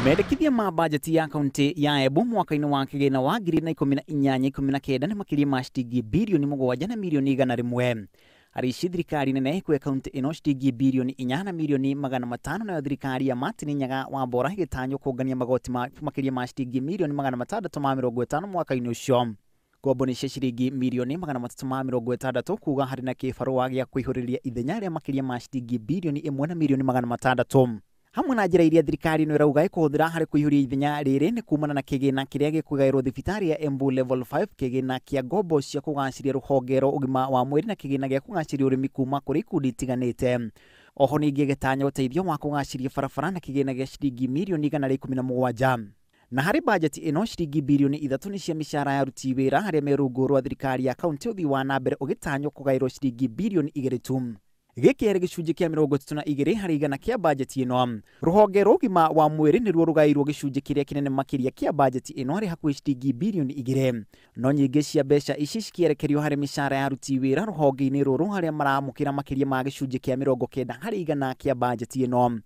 Mendekithia ma bajeti ya kaunti ya Embu mwaka-ini wa kigina wa 2018-19 ni makiria ma ciringi bilioni 7 na milioni 100 hari thirikari nene kwe kaunti ino ciringi bilioni 4 na milioni 500 nayo thirikari ya Martin Nyaga wa Mbora gitanyo kungania magoti makiria ma ciringi milioni 650 mwaka-ini ucio. Ngombo ni ciringi milioni 360 kuga hari na kibarua gya kuihuriria ithenya ria makiria ma ciringi bilioni 1 na milioni 600. Hamwe na njira iria thirikari no irauga ikuhuthira hari kuihuria ithenya riri ni kumana na kigina kiria gikugairwo thibitari ya Embu level 5 kigina kia ngombo cia kugaciria ruhongero ugima wa mwiri na kigina gya kugaciria urimi kuma kuri ikundi itiganite. Oho ningi gitanya uteithio wa kugaciria barabara na kigina gya ciringi milioni 117. Na hari bajeti ino ciringi bilioni 3 ni cia mishara ya aruti wira haria merungu rwa thirikari ya kaunti uthii wa nambere ugitanyo kugairwo ciringi bilioni 2. Giki eri gicunji kia 32 hari igana kia bajeti ino. Ruhonge rugima wa mwiri niruo rugairwo gicunji kiria kinene makiria kia bajeti ino hari hakuhi ciringi bilioni 2. No nyingi cia mbeca ici cikierekerio hari mishara ya aruti wira ruhonge-ini ruru haria maramukira makiria ma gicunji kia 90 hari igana kia bajeti ino.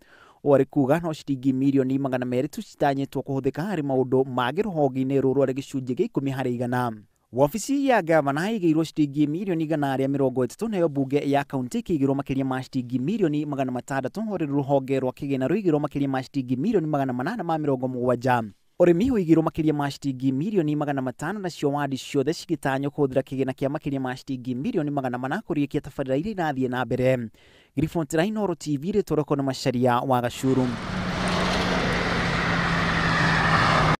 Ori kuga no ciringi milioni 200 tu citanyitwo kuhuthika hari maundu magi ruhonge-ini ruru ari gicunji gia 10 hari igana. Wafisi ya gavana igirwo ciringi milioni 130 nayo bunge ya kaunti ikigirwo makiria ma ciringi milioni 600 hori ruhonge rwa kigina ruigirwo makiria ma ciringi milioni 870. Urimi uigirwo makiria ma ciringi milioni 500 na cio wadi ciothe cigitanyo kuhuthira kigina kia makiria ma ciringi milioni 400 kurikia tabarĩra iria irathie na mbere. Grifontira Inooro TV ritoroko na macharia wa Gacuru.